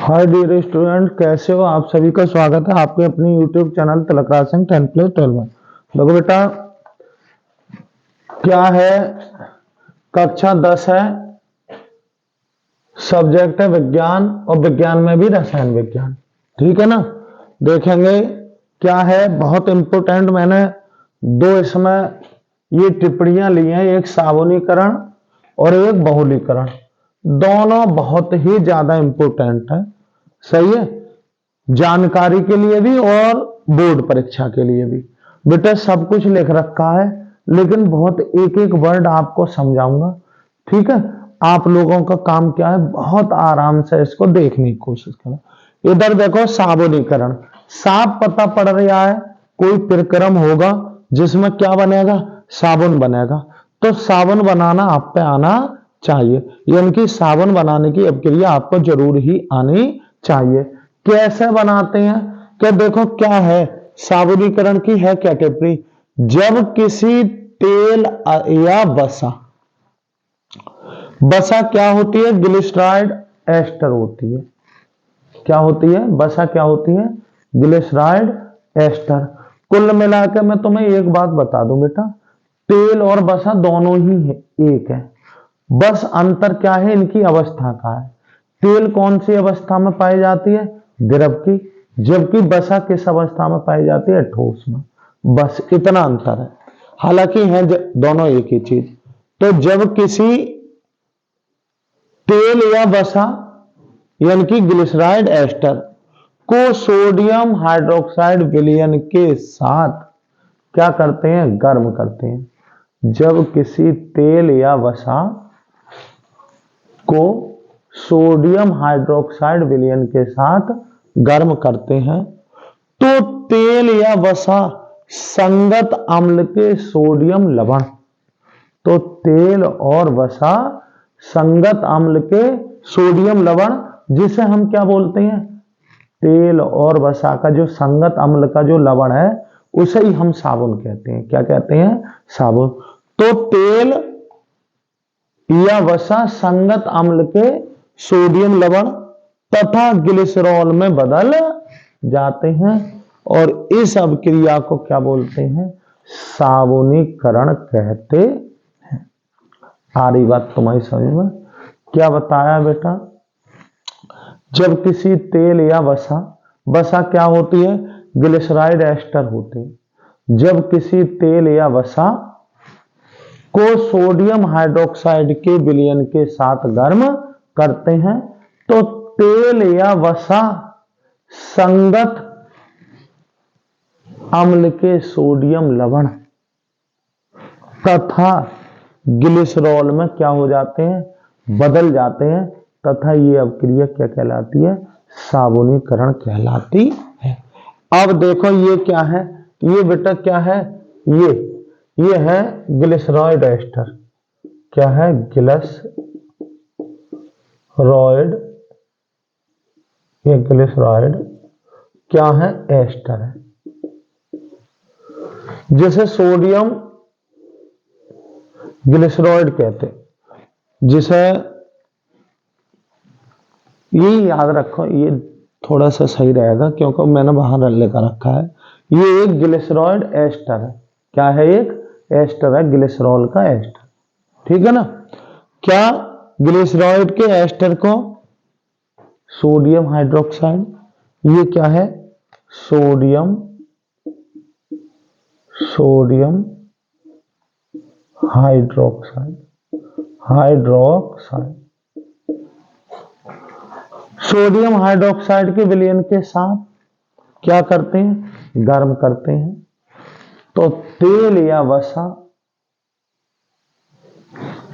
Hi dear student, कैसे हो आप? सभी का स्वागत है आपके अपनी यूट्यूब चैनल तिलकराज सिंह 10+12 में। देखो बेटा, क्या है, कक्षा 10 है, सब्जेक्ट है विज्ञान और विज्ञान में भी रसायन विज्ञान। ठीक है ना। देखेंगे क्या है, बहुत इंपोर्टेंट। मैंने दो इसमें ये टिप्पणियां ली हैं, एक साबुनीकरण और एक बहुलीकरण। दोनों बहुत ही ज्यादा इंपोर्टेंट है। सही है, जानकारी के लिए भी और बोर्ड परीक्षा के लिए भी। बेटा सब कुछ लिख रखा है, लेकिन बहुत एक एक वर्ड आपको समझाऊंगा। ठीक है, आप लोगों का काम क्या है, बहुत आराम से इसको देखने की कोशिश करो। इधर देखो, साबुनीकरण। साफ पता पड़ रहा है, कोई प्रक्रम होगा जिसमें क्या बनेगा, साबुन बनेगा। तो साबुन बनाना आप पे आना चाहिए, यानी कि साबुन बनाने की अभिक्रिया आपको जरूर ही आनी चाहिए। कैसे बनाते हैं, क्या देखो क्या है, साबुनीकरण की है कैटेगरी। जब किसी तेल या वसा क्या होती है, ग्लिसराइड एस्टर होती है। क्या होती है, वसा क्या होती है, ग्लिसराइड एस्टर। कुल मिलाकर मैं तुम्हें एक बात बता दूं बेटा, तेल और वसा दोनों ही है, एक है। बस अंतर क्या है, इनकी अवस्था का है। तेल कौन सी अवस्था में पाई जाती है, द्रव की, जबकि वसा किस अवस्था में पाई जाती है, ठोस में। बस इतना अंतर है, हालांकि है दोनों एक ही चीज। तो जब किसी तेल या वसा यानी कि ग्लिसराइड एस्टर को सोडियम हाइड्रोक्साइड विलयन के साथ क्या करते हैं, गर्म करते हैं। जब किसी तेल या वसा को सोडियम हाइड्रोक्साइड विलयन के साथ गर्म करते हैं, तो तेल या वसा संगत अम्ल के सोडियम लवण, तो तेल और वसा संगत अम्ल के सोडियम लवण, जिसे हम क्या बोलते हैं, तेल और वसा का जो संगत अम्ल का जो लवण है, उसे ही हम साबुन कहते हैं। क्या कहते हैं, साबुन। तो तेल या वसा संगत अम्ल के सोडियम लवण तथा ग्लिसरॉल में बदल जाते हैं, और इस अभिक्रिया को क्या बोलते हैं, साबुनीकरण कहते हैं। आ रही बात तुम्हारी समझ में? क्या बताया बेटा, जब किसी तेल या वसा क्या होती है, ग्लिसराइड एस्टर होती है। जब किसी तेल या वसा को सोडियम हाइड्रोक्साइड के विलयन के साथ गर्म करते हैं, तो तेल या वसा संगत अम्ल के सोडियम लवण तथा ग्लिसरॉल में क्या हो जाते हैं, बदल जाते हैं, तथा ये अभिक्रिया क्या कहलाती है, साबुनीकरण कहलाती है। अब देखो ये क्या है, ये बेटा क्या है, ये है ग्लिसरॉइड एस्टर। क्या है, ग्लिसरॉइड क्या है, एस्टर है, जिसे सोडियम ग्लिसरॉइड कहते हैं। जिसे ये याद रखो, ये थोड़ा सा सही रहेगा क्योंकि मैंने बाहर लेकर रखा है। ये एक ग्लिसरॉइड एस्टर है। क्या है, एक एस्टर है, ग्लिसरॉल का एस्टर। ठीक है ना। क्या ग्लिसरॉइड के एस्टर को सोडियम हाइड्रोक्साइड, ये क्या है, सोडियम हाइड्रोक्साइड सोडियम हाइड्रोक्साइड के विलयन के साथ क्या करते हैं, गर्म करते हैं। तो तेल या वसा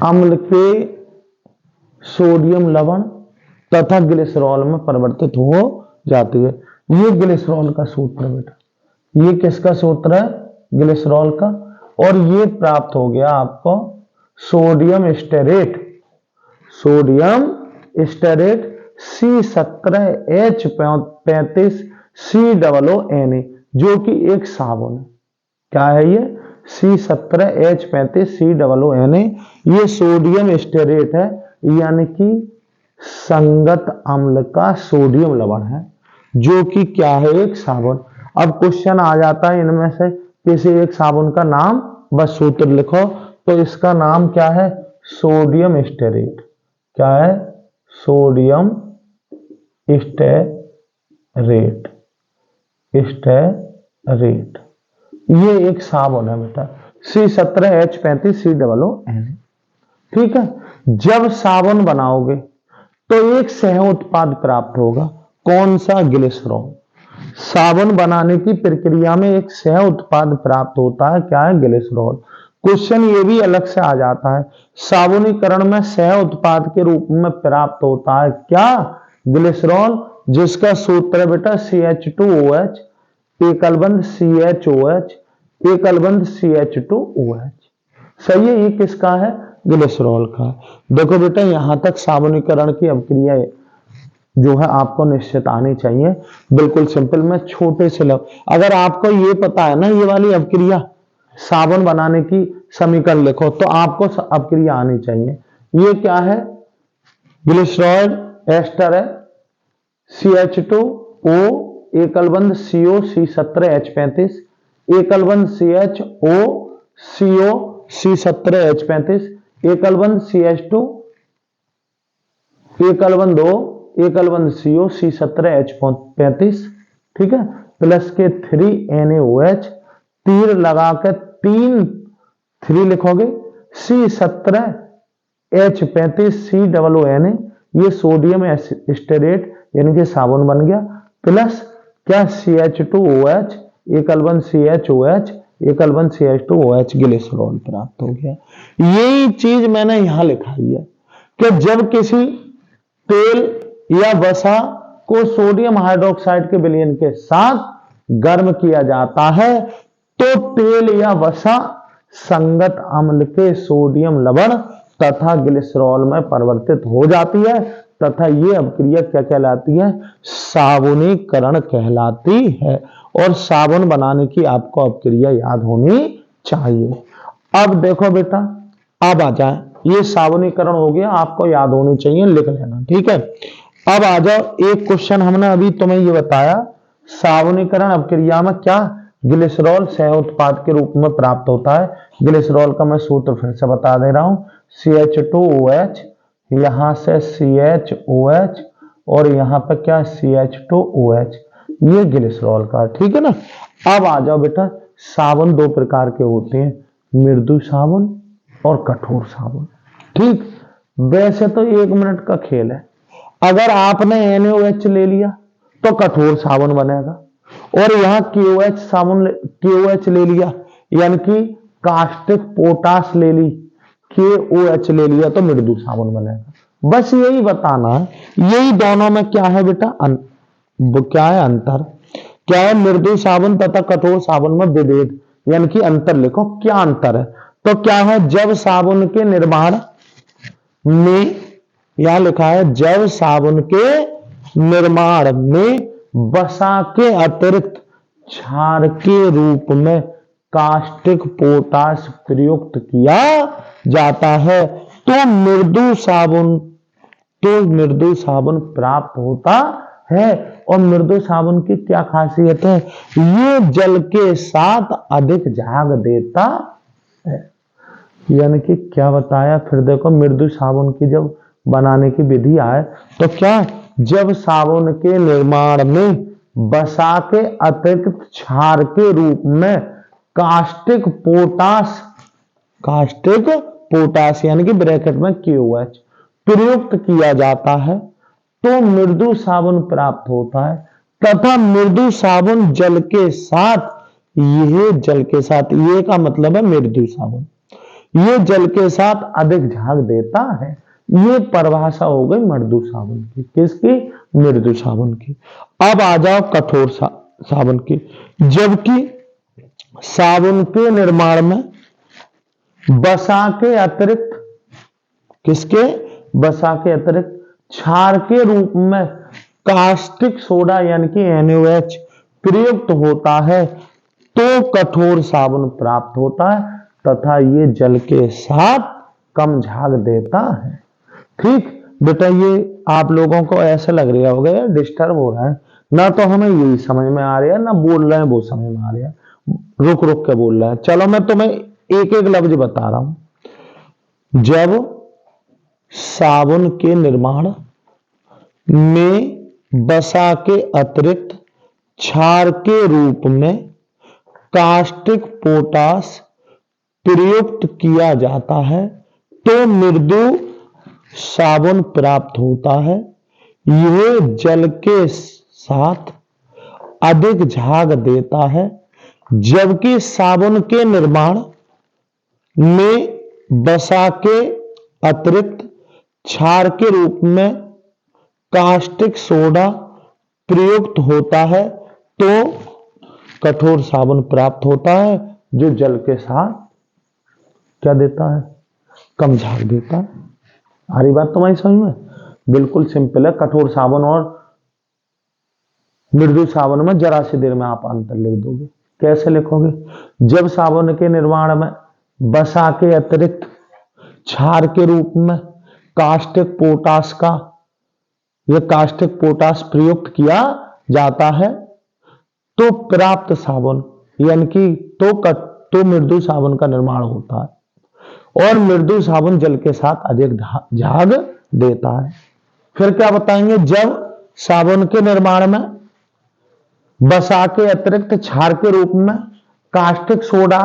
अम्ल के सोडियम लवण तथा ग्लिसरॉल में परिवर्तित हो जाती है। ये ग्लिसरॉल का सूत्र है बेटा, ये किसका सूत्र है, ग्लिसरॉल का। और ये प्राप्त हो गया आपको सोडियम स्टेरेट C17H35COONA, जो कि एक साबुन है। क्या है ये, C17H35COONA, ये सोडियम स्टेरेट है, यानी कि संगत अम्ल का सोडियम लवण है, जो कि क्या है, एक साबुन। अब क्वेश्चन आ जाता है इनमें से किसी एक साबुन का नाम, बस सूत्र लिखो। तो इसका नाम क्या है, सोडियम स्टेरेट। क्या है, सोडियम स्टेरेट। स्टेरेट ये एक साबुन है बेटा, C17H35COON। ठीक है। जब साबुन बनाओगे तो एक सह उत्पाद प्राप्त होगा, कौन सा, ग्लिसरॉल। साबुन बनाने की प्रक्रिया में एक सह उत्पाद प्राप्त होता है, क्या है, ग्लिसरॉल। क्वेश्चन ये भी अलग से आ जाता है, साबुनीकरण में सह उत्पाद के रूप में प्राप्त होता है क्या, ग्लिसरॉल, जिसका सूत्र है बेटा CH2OH एकल बंध CHOH एकल बंध CH2OH। सही है, ये किसका है, ग्लिसरॉल का। देखो बेटा यहां तक साबुनीकरण की अभिक्रिया जो है आपको निश्चित आनी चाहिए, बिल्कुल सिंपल। में छोटे से अगर आपको ये पता है ना, ये वाली अभिक्रिया साबुन बनाने की समीकरण लिखो, तो आपको अभिक्रिया आनी चाहिए। ये क्या है, ग्लिसरॉल एस्टर है, CH2O एकल बंध CO C17H35 एकल बंध CHO CO C17H35 एकल बंध CH2 एकल बंध O एकल बंध CO C17H35। ठीक है, प्लस के 3NaOH, तीर लगा के 3 लिखोगे, C17H35COONA, ये सोडियम स्टेरेट यानी कि साबुन बन गया, प्लस क्या, CH2OH एकल बंध CHOH एकल बंध CH2OH, ग्लिसरॉल प्राप्त हो गया। यही चीज मैंने यहां लिखाई है कि जब किसी तेल या वसा को सोडियम हाइड्रोक्साइड के विलयन के साथ गर्म किया जाता है तो तेल या वसा संगत अम्ल के सोडियम लवण तथा ग्लिसरॉल में परिवर्तित हो जाती है, तथा ये अभिक्रिया क्या कहलाती है, साबुनीकरण कहलाती है। और साबुन बनाने की आपको अभिक्रिया याद होनी चाहिए। अब देखो बेटा, अब आ जाए, ये साबुनीकरण हो गया, आपको याद होनी चाहिए, लिख लेना। ठीक है, अब आ जाओ, एक क्वेश्चन हमने अभी तुम्हें ये बताया, साबुनीकरण अभिक्रिया में क्या, ग्लिसरॉल सह उत्पाद के रूप में प्राप्त होता है। ग्लिसरॉल का मैं सूत्र फिर से बता दे रहा हूं, CH2OH, यहां से CHOH और यहां पर क्या, CH2OH, ये ग्लिसरॉल का। ठीक है ना। अब आ जाओ बेटा, साबुन दो प्रकार के होते हैं, मृदु साबुन और कठोर साबुन। ठीक, वैसे तो 1 मिनट का खेल है, अगर आपने NaOH ले लिया तो कठोर साबुन बनेगा, और यहां KOH ले लिया, यानी कि कास्टिक पोटास ले ली, KOH ले लिया तो मृदु साबुन बनेगा। बस यही बताना है, यही दोनों में क्या है बेटा, क्या है अंतर, क्या है, मृदु साबुन तथा कठोर साबुन में विभेद, यानी कि अंतर लिखो, क्या अंतर है। तो क्या है, जब साबुन के निर्माण में, यहां लिखा है, जब साबुन के निर्माण में वसा के अतिरिक्त क्षार के रूप में कास्टिक पोटास प्रयुक्त किया जाता है तो मृदु साबुन प्राप्त होता है। और मृदु साबुन की क्या खासियत है, ये जल के साथ अधिक झाग देता है। यानी कि क्या बताया, फिर देखो, मृदु साबुन की जब बनाने की विधि आए तो क्या, जब साबुन के निर्माण में वसा के अतिरिक्त क्षार के रूप में कास्टिक पोटास यानी कि ब्रैकेट में KOH प्रयुक्त किया जाता है तो मृदु साबुन प्राप्त होता है, तथा मृदु साबुन जल के साथ, ये का मतलब है मृदु साबुन, ये जल के साथ अधिक झाग देता है। ये परिभाषा हो गई मृदु साबुन की, किसकी, मृदु साबुन की। अब आ जाओ कठोर साबुन की। जबकि साबुन के निर्माण में वसा के अतिरिक्त, किसके, वसा के अतिरिक्त क्षार के रूप में कास्टिक सोडा यानी कि NaOH प्रयुक्त होता है तो कठोर साबुन प्राप्त होता है, तथा ये जल के साथ कम झाग देता है। ठीक, बेटा ये आप लोगों को ऐसा लग रहा होगा यार डिस्टर्ब हो रहा है, ना तो हमें यही समझ में आ रहा है ना बोल रहे हैं वो समझ में आ रहा है, रुक रुक के बोल रहे हैं। चलो मैं तुम्हें एक एक लफ्ज बता रहा हूं। जब साबुन के निर्माण में वसा के अतिरिक्त क्षार के रूप में कास्टिक पोटास प्रयुक्त किया जाता है तो मृदु साबुन प्राप्त होता है। यह जल के साथ अधिक झाग देता है, जबकि साबुन के निर्माण में वसा के अतिरिक्त क्षार के रूप में कास्टिक सोडा प्रयुक्त होता है तो कठोर साबुन प्राप्त होता है, जो जल के साथ क्या देता है, कम झाग देता है। आ रही बात तुम्हारी समझ में? बिल्कुल सिंपल है। कठोर साबुन और मृदु साबुन में जरा सी देर में आप अंतर लिख दोगे। कैसे लिखोगे? जब साबुन के निर्माण में वसा के अतिरिक्त क्षार के रूप में कास्टिक पोटास का यह कास्टिक पोटास प्रयुक्त किया जाता है तो प्राप्त साबुन यानी कि तो मृदु साबुन का निर्माण होता है और मृदु साबुन जल के साथ अधिक झाग देता है। फिर क्या बताएंगे? जब साबुन के निर्माण में वसा के अतिरिक्त क्षार के रूप में कास्टिक सोडा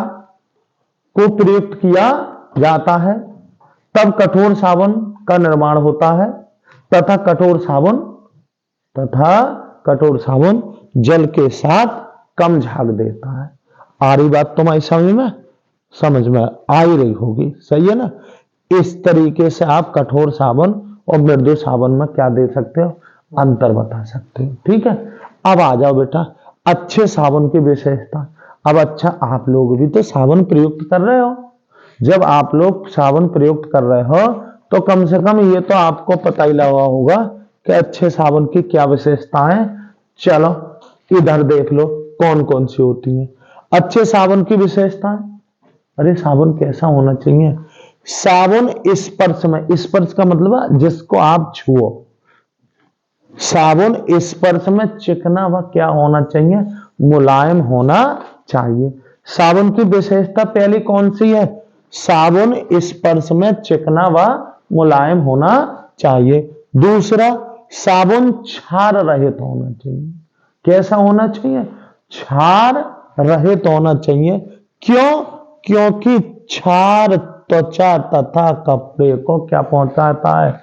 को प्रयुक्त किया जाता है तब कठोर साबुन का निर्माण होता है तथा कठोर साबुन जल के साथ कम झाग देता है। आ रही बात तुम्हारी समझ में आ ही रही होगी, सही है ना? इस तरीके से आप कठोर साबुन और मृदु साबुन में क्या दे सकते हो, अंतर बता सकते हो। ठीक है, अब आ जाओ बेटा अच्छे साबुन की विशेषता। अब अच्छा, आप लोग भी तो साबुन प्रयुक्त कर रहे हो। जब आप लोग साबुन प्रयुक्त कर रहे हो तो कम से कम ये तो आपको पता ही लगा होगा कि अच्छे साबुन की क्या विशेषताएं। चलो इधर देख लो कौन कौन सी होती हैं अच्छे साबुन की विशेषताएं। अरे साबुन कैसा होना चाहिए? साबुन स्पर्श में, स्पर्श का मतलब है जिसको आप छुओ। साबुन स्पर्श में चिकना व क्या होना चाहिए? मुलायम होना चाहिए। साबुन की विशेषता पहली कौन सी है? साबुन स्पर्श में चिकना व मुलायम होना चाहिए। दूसरा, साबुन क्षार रहित होना चाहिए। कैसा होना चाहिए? क्षार रहित होना चाहिए। क्यों? क्योंकि क्षार त्वचा तथा कपड़े को क्या पहुंचाता है?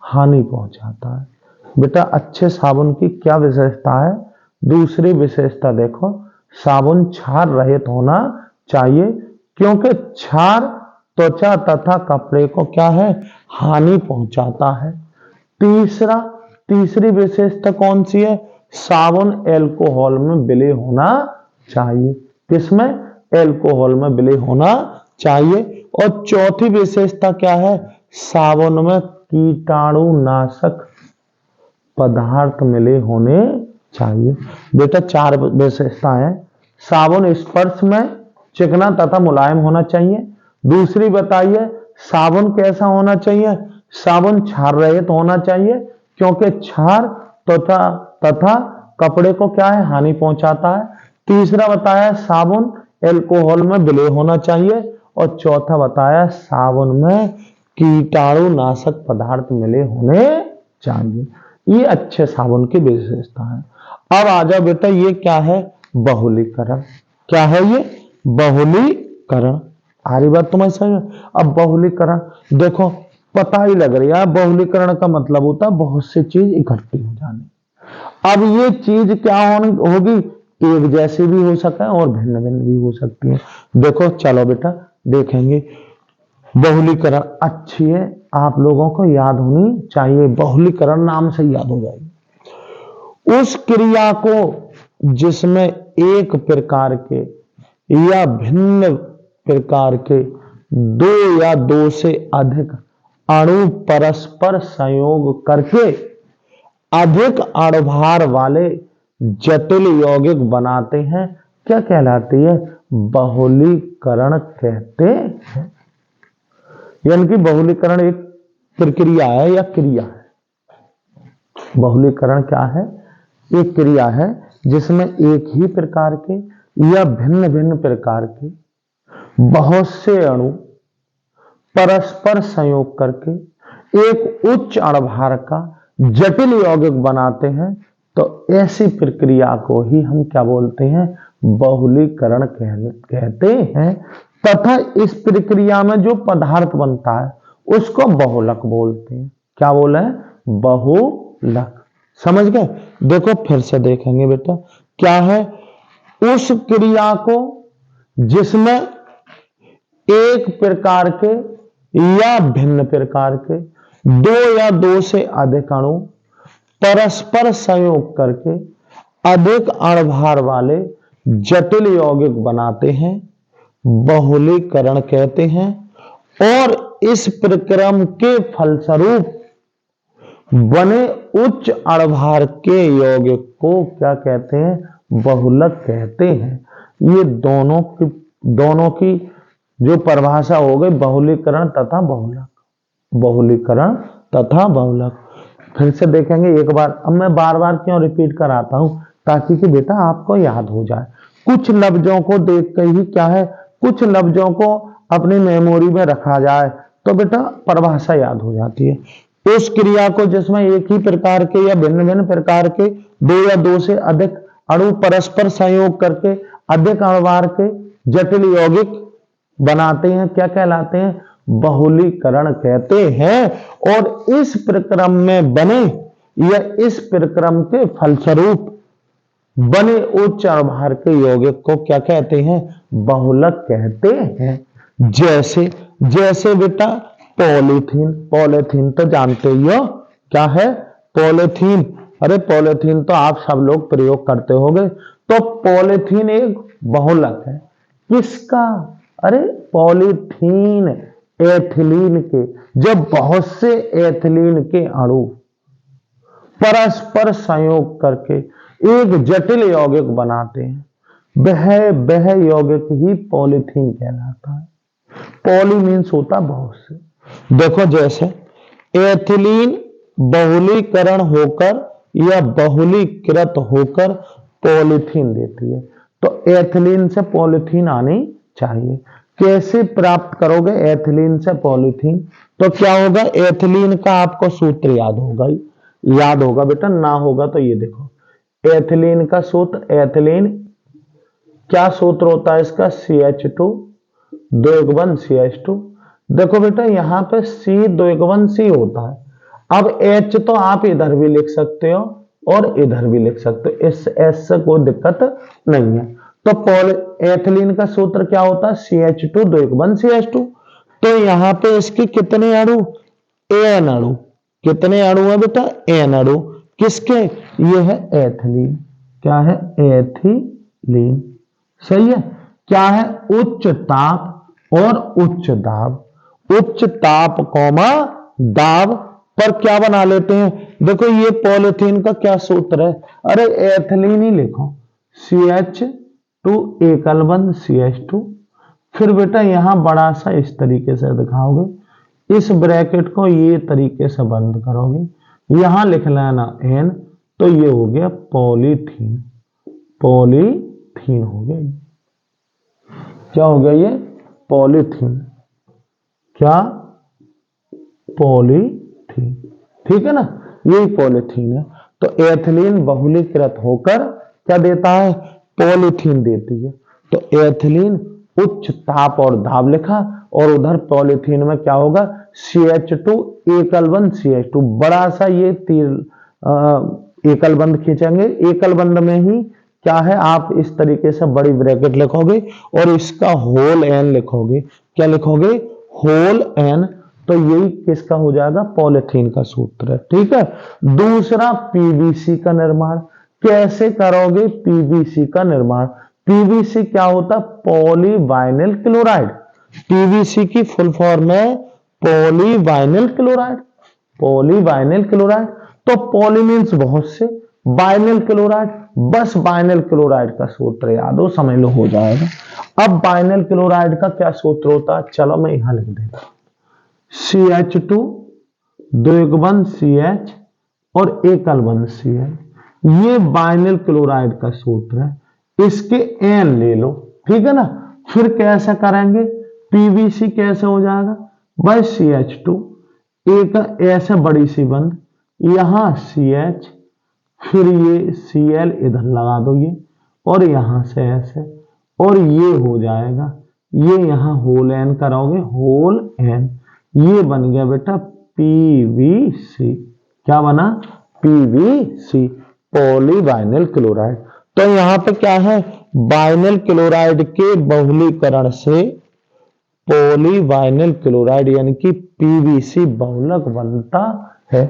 हानि पहुंचाता है। बेटा अच्छे साबुन की क्या विशेषता है? दूसरी विशेषता देखो, साबुन क्षार रहित होना चाहिए क्योंकि क्षार त्वचा तथा कपड़े को क्या है? हानि पहुंचाता है। तीसरी विशेषता कौन सी है? साबुन एल्कोहल में विलय होना चाहिए। किसमें? एल्कोहल में विलय होना चाहिए। और चौथी विशेषता क्या है? साबुन में कीटाणुनाशक पदार्थ मिले होने चाहिए। बेटा चार विशेषताएं। साबुन स्पर्श में चिकना तथा मुलायम होना चाहिए। दूसरी बताइए, साबुन कैसा होना चाहिए? साबुन क्षार रहित होना चाहिए क्योंकि क्षार तथा कपड़े को क्या है? हानि पहुंचाता है। तीसरा बताया साबुन एल्कोहल में विलय होना चाहिए और चौथा बताया साबुन में कीटाणुनाशक पदार्थ मिले होने चाहिए। ये अच्छे साबुन की विशेषता है। अब आ जाओ बेटा, ये क्या है? बहुलीकरण। क्या है ये? बहुलीकरण। आ रही बात तुम्हारी समझ में? अब बहुलीकरण देखो, पता ही लग रही है। बहुलीकरण का मतलब होता है बहुत सी चीज इकट्ठी हो जानी। अब ये चीज क्या होगी? एक जैसी भी हो सकता है और भिन्न भिन्न भी हो सकती है। देखो चलो बेटा देखेंगे। बहुलीकरण अच्छी है, आप लोगों को याद होनी चाहिए। बहुलीकरण नाम से याद हो जाएगी। उस क्रिया को जिसमें एक प्रकार के या भिन्न प्रकार के दो या दो से अधिक अणु परस्पर संयोग करके अधिक अणुभार वाले जटिल यौगिक बनाते हैं, क्या कहलाती है? बहुलीकरण कहते हैं। यानी कि बहुलीकरण एक प्रक्रिया है या क्रिया है। बहुलीकरण क्या है? एक क्रिया है जिसमें एक ही प्रकार के या भिन्न भिन्न प्रकार के बहुत से अणु परस्पर संयोग करके एक उच्च अणुभार का जटिल यौगिक बनाते हैं। तो ऐसी प्रक्रिया को ही हम क्या बोलते हैं? बहुलीकरण कहते हैं। तथा इस प्रक्रिया में जो पदार्थ बनता है उसको बहुलक बोलते हैं। क्या बोले? बहुलक। समझ गए? देखो फिर से देखेंगे बेटा, क्या है? उस क्रिया को जिसमें एक प्रकार के या भिन्न प्रकार के दो या दो से अधिक अणु परस्पर संयोग करके अधिक अणुभार वाले जटिल यौगिक बनाते हैं, बहुलीकरण कहते हैं। और इस प्रक्रम के फलस्वरूप बने उच्च अणुभार के यौगिक को क्या कहते हैं? बहुलक कहते हैं। ये दोनों की जो परिभाषा हो गई, बहुलीकरण तथा बहुलक। बहुलीकरण तथा बहुलक फिर से देखेंगे एक बार। अब मैं बार बार क्यों रिपीट कराता हूं? ताकि कि बेटा आपको याद हो जाए। कुछ लफ्जों को देख कर ही क्या है, कुछ लफ्जों को अपनी मेमोरी में रखा जाए तो बेटा परिभाषा याद हो जाती है। उस क्रिया को जिसमें एक ही प्रकार के या भिन्न भिन्न प्रकार के दो या दो से अधिक अणु परस्पर संयोग करके अधिक अणुभार के जटिल यौगिक बनाते हैं, क्या कहलाते हैं? बहुलीकरण कहते हैं। और इस प्रक्रम में बने या इस प्रक्रम के फलस्वरूप बने उच्च अणुभार के यौगिक को क्या कहते हैं? बहुलक कहते हैं। जैसे बेटा पॉलीथीन। पॉलीथीन तो जानते ही हो, क्या है? पॉलीथीन। अरे पॉलीथीन तो आप सब लोग प्रयोग करते होंगे। तो पॉलीथीन एक बहुलक है। किसका? अरे पॉलीथीन, एथिलीन के। जब बहुत से एथिलीन के अणु परस्पर संयोग करके एक जटिल यौगिक बनाते हैं, वह यौगिक ही पॉलीथीन कहलाता है। पॉली मीन्स होता बहुत से। देखो जैसे एथिलीन बहुलीकरण होकर या बहुलीकृत होकर पॉलीथीन देती है। तो एथिलीन से पॉलीथीन आनी चाहिए। कैसे प्राप्त करोगे एथिलीन से पॉलीथीन? तो क्या होगा? एथिलीन का आपको सूत्र याद होगा बेटा, ना होगा तो ये देखो एथिलीन का सूत्र। एथिलीन क्या सूत्र होता है इसका? CH2 2 CH2। देखो बेटा यहां पे C 2 C होता है। अब H तो आप इधर भी लिख सकते हो और इधर भी लिख सकते हो, इस S से कोई दिक्कत नहीं है। तो एथिलीन का सूत्र क्या होता है? CH2 2 CH2। तो यहां पे इसके कितने अणु? N अणु। कितने अणु है बेटा? N अणु। किसके? ये है एथिलीन। क्या है? एथिलीन। सही है। क्या है? उच्च ताप और उच्च दाब। उच्च ताप कौमा दाब पर क्या बना लेते हैं? देखो ये पॉलीथीन का क्या सूत्र है? अरे एथिलीन ही लिखो, CH2 CH2। फिर बेटा यहां बड़ा सा इस तरीके से दिखाओगे, इस ब्रैकेट को ये तरीके से बंद करोगे, यहां लिख लेना N। तो ये हो गया पॉलीथीन। पॉलीथीन हो गया। क्या हो गया ये? पॉलीथीन। क्या? पॉलीथीन। ठीक है ना? यही पॉलीथीन है। तो एथिलीन बहुलीकृत होकर क्या देता है? पॉलीथीन देती है। तो एथिलीन उच्च ताप और दाब लिखा, और उधर पॉलीथीन में क्या होगा? CH2 CH2। बड़ा सा ये तीर एकल बंद खींचेंगे। एकल बंद में ही क्या है? आप इस तरीके से बड़ी ब्रैकेट लिखोगे और इसका होल N लिखोगे। क्या लिखोगे? Whole N। तो यही किसका हो जाएगा? पॉलीथीन का सूत्र है। ठीक है। दूसरा PVC का निर्माण। कैसे करोगे PVC का निर्माण? PVC क्या होता? पॉलीवाइनिल क्लोराइड। PVC की फुल फॉर्म है पॉलीवाइनिल क्लोराइड। पॉलीवाइनिल क्लोराइड। तो पॉली मीन्स बहुत से, वाइनिल क्लोराइड, बस वाइनिल क्लोराइड का सूत्र याद हो, समझ लो, हो जाएगा। अब वाइनिल क्लोराइड का क्या सूत्र होता है? चलो मैं यहां लिख देता हूं, CH2 द्विगुण CH और एकल बंध Cl। ये बाइनल क्लोराइड का सूत्र है, इसके N ले लो, ठीक है ना। फिर कैसे करेंगे, PVC कैसे हो जाएगा भाई, CH2 एक ऐसे बड़ी सी बंद, यहां CH, फिर ये Cl इधर लगा दो ये, और यहां से ऐसे, और ये हो जाएगा, ये यहां होल N कराओगे, होल N, ये बन गया बेटा PVC। क्या बना, PVC, पॉलीवाइनल क्लोराइड। तो यहां पे क्या है, वाइनल क्लोराइड के बहुलीकरण से पॉलीवाइनल क्लोराइड यानी कि PVC बहुलक बनता है।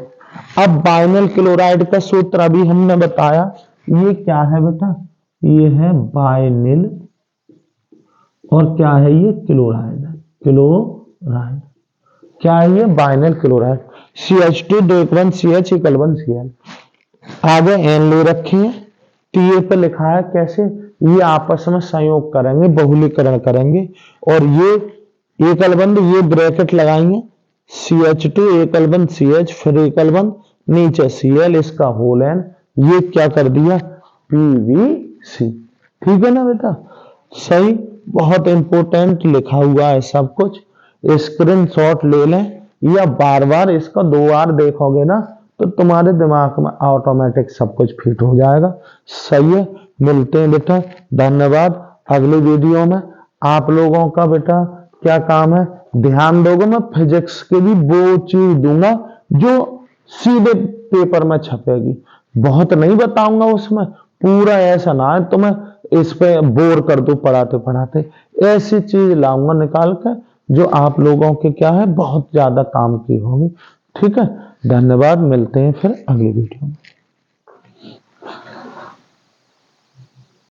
अब वाइनल क्लोराइड का सूत्र अभी हमने बताया, ये क्या है बेटा, ये है वाइनिल, और क्या है ये क्लोराइड, क्लोराइड क्या है ये, वाइनल क्लोराइड। CH2 द्विगुण CH एकल बंध Cl। आगे N ले रखी है, टीए पे लिखा है कैसे, ये आपस में संयोग करेंगे, बहुलीकरण करेंगे, और ये एकल बंध, ये ब्रैकेट लगाएंगे, CH2 एकल बंध CH, फिर एकल बंध नीचे Cl, इसका होल N, ये क्या कर दिया PVC। ठीक है ना बेटा, सही, बहुत इंपॉर्टेंट लिखा हुआ है सब कुछ, स्क्रीनशॉट ले लें, या बार बार इसका 2 बार देखोगे ना तो तुम्हारे दिमाग में ऑटोमेटिक सब कुछ फिट हो जाएगा। सही है, मिलते हैं बेटा, धन्यवाद। अगली वीडियो में आप लोगों का बेटा क्या काम है, ध्यान दोगे, मैं फिजिक्स के भी वो चीज दूंगा जो सीधे पेपर में छपेगी, बहुत नहीं बताऊंगा उसमें, पूरा ऐसा ना है तो मैं इस पे बोर कर दूं पढ़ाते पढ़ाते, ऐसी चीज लाऊंगा निकाल के जो आप लोगों के क्या है बहुत ज्यादा काम की होगी। ठीक है, धन्यवाद, मिलते हैं फिर अगली वीडियो में।